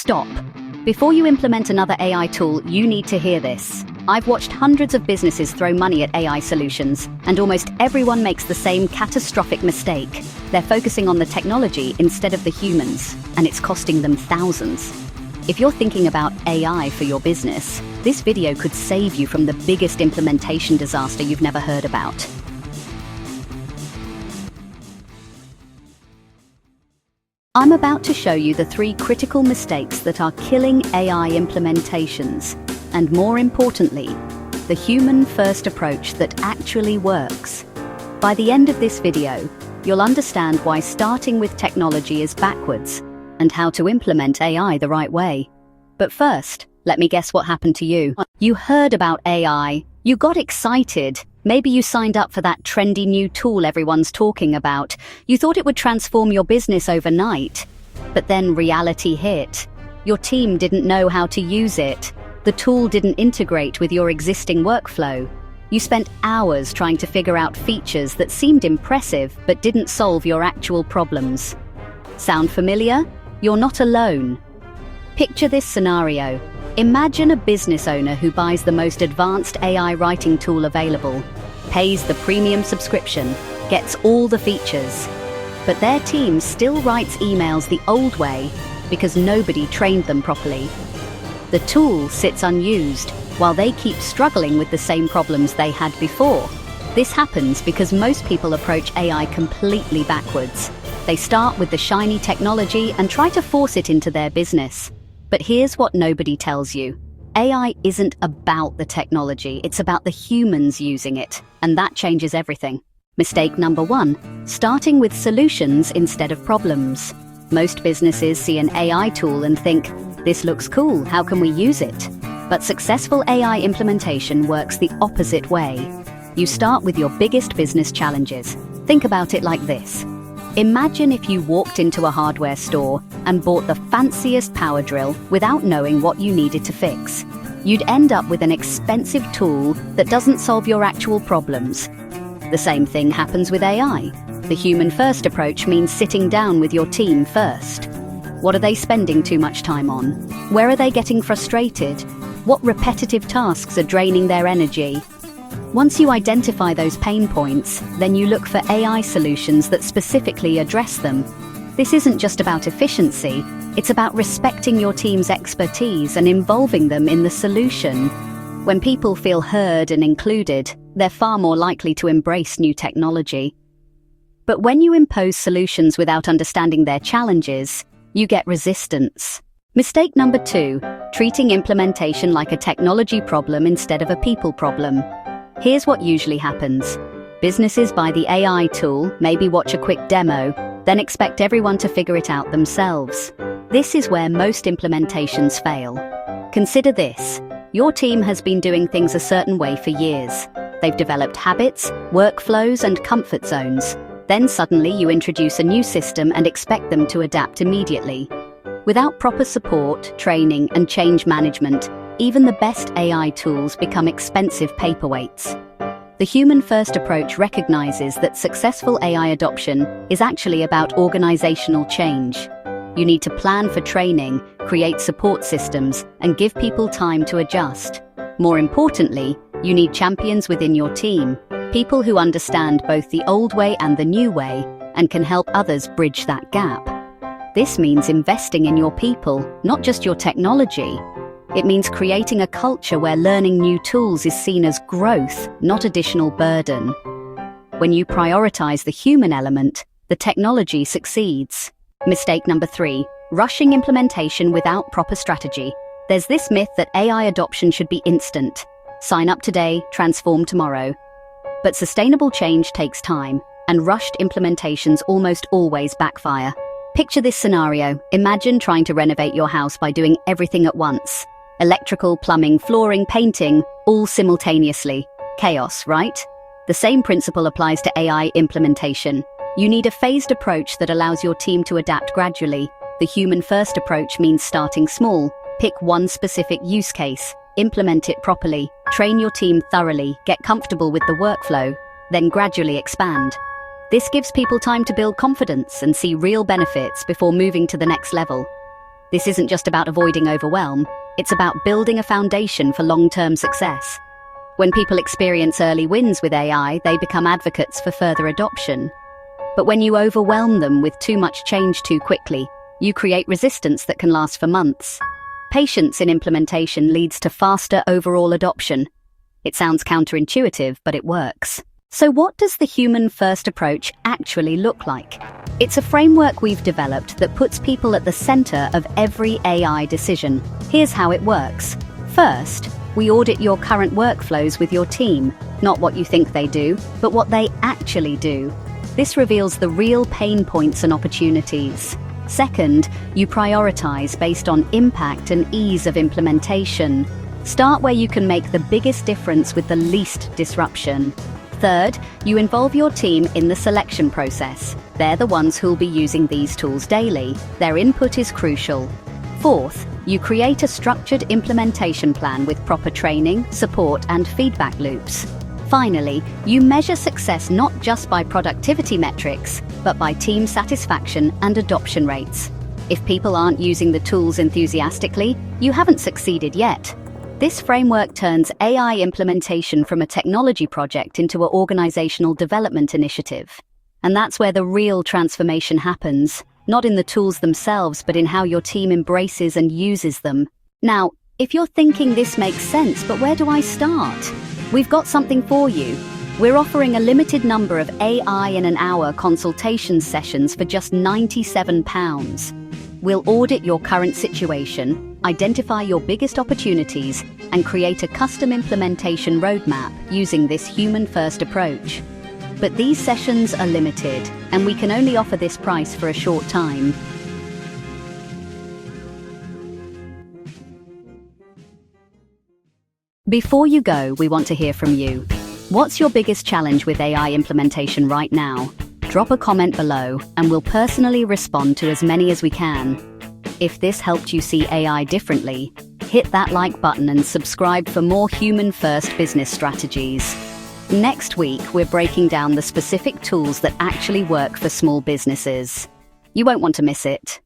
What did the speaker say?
Stop. Before you implement another AI tool, you need to hear this. I've watched hundreds of businesses throw money at AI solutions, and almost everyone makes the same catastrophic mistake. They're focusing on the technology instead of the humans, and it's costing them thousands. If you're thinking about AI for your business, this video could save you from the biggest implementation disaster you've never heard about. I'm about to show you the 3 critical mistakes that are killing AI implementations, and more importantly, the human-first approach that actually works. By the end of this video, you'll understand why starting with technology is backwards, and how to implement AI the right way. But first, let me guess what happened to you. You heard about AI, you got excited. Maybe you signed up for that trendy new tool everyone's talking about. You thought it would transform your business overnight. But then reality hit. Your team didn't know how to use it. The tool didn't integrate with your existing workflow. You spent hours trying to figure out features that seemed impressive but didn't solve your actual problems. Sound familiar? You're not alone. Picture this scenario. Imagine a business owner who buys the most advanced AI writing tool available, pays the premium subscription, gets all the features, but their team still writes emails the old way because nobody trained them properly. The tool sits unused while they keep struggling with the same problems they had before. This happens because most people approach AI completely backwards. They start with the shiny technology and try to force it into their business. But here's what nobody tells you. AI isn't about the technology, it's about the humans using it, and that changes everything. Mistake number 1, starting with solutions instead of problems. Most businesses see an AI tool and think, this looks cool, how can we use it? But successful AI implementation works the opposite way. You start with your biggest business challenges. Think about it like this. Imagine if you walked into a hardware store and bought the fanciest power drill without knowing what you needed to fix. You'd end up with an expensive tool that doesn't solve your actual problems. The same thing happens with AI. The human-first approach means sitting down with your team first. What are they spending too much time on? Where are they getting frustrated? What repetitive tasks are draining their energy? Once you identify those pain points, then you look for AI solutions that specifically address them. This isn't just about efficiency, it's about respecting your team's expertise and involving them in the solution. When people feel heard and included, they're far more likely to embrace new technology. But when you impose solutions without understanding their challenges, you get resistance. Mistake number 2, treating implementation like a technology problem instead of a people problem. Here's what usually happens. Businesses buy the AI tool, maybe watch a quick demo, then expect everyone to figure it out themselves. This is where most implementations fail. Consider this. Your team has been doing things a certain way for years. They've developed habits, workflows, and comfort zones. Then suddenly you introduce a new system and expect them to adapt immediately. Without proper support, training, and change management, even the best AI tools become expensive paperweights. The human-first approach recognizes that successful AI adoption is actually about organizational change. You need to plan for training, create support systems, and give people time to adjust. More importantly, you need champions within your team, people who understand both the old way and the new way, and can help others bridge that gap. This means investing in your people, not just your technology. It means creating a culture where learning new tools is seen as growth, not additional burden. When you prioritize the human element, the technology succeeds. Mistake number 3, rushing implementation without proper strategy. There's this myth that AI adoption should be instant. Sign up today, transform tomorrow. But sustainable change takes time, and rushed implementations almost always backfire. Picture this scenario. Imagine trying to renovate your house by doing everything at once. Electrical, plumbing, flooring, painting, all simultaneously. Chaos, right? The same principle applies to AI implementation. You need a phased approach that allows your team to adapt gradually. The human-first approach means starting small. Pick one specific use case, implement it properly, train your team thoroughly, get comfortable with the workflow, then gradually expand. This gives people time to build confidence and see real benefits before moving to the next level. This isn't just about avoiding overwhelm, it's about building a foundation for long-term success. When people experience early wins with AI, they become advocates for further adoption. But when you overwhelm them with too much change too quickly, you create resistance that can last for months. Patience in implementation leads to faster overall adoption. It sounds counterintuitive, but it works. So what does the human-first approach actually look like? It's a framework we've developed that puts people at the center of every AI decision. Here's how it works. First, we audit your current workflows with your team, not what you think they do, but what they actually do. This reveals the real pain points and opportunities. Second, you prioritize based on impact and ease of implementation. Start where you can make the biggest difference with the least disruption. Third, you involve your team in the selection process. They're the ones who'll be using these tools daily. Their input is crucial. Fourth, you create a structured implementation plan with proper training, support, and feedback loops. Finally, you measure success not just by productivity metrics, but by team satisfaction and adoption rates. If people aren't using the tools enthusiastically, you haven't succeeded yet. This framework turns AI implementation from a technology project into an organizational development initiative. And that's where the real transformation happens, not in the tools themselves, but in how your team embraces and uses them. Now, if you're thinking this makes sense, but where do I start? We've got something for you. We're offering a limited number of AI in an hour consultation sessions for just £97. We'll audit your current situation, identify your biggest opportunities, and create a custom implementation roadmap using this human-first approach. But these sessions are limited, and we can only offer this price for a short time. Before you go, we want to hear from you. What's your biggest challenge with AI implementation right now? Drop a comment below, and we'll personally respond to as many as we can. If this helped you see AI differently, hit that like button and subscribe for more human-first business strategies. Next week, we're breaking down the specific tools that actually work for small businesses. You won't want to miss it.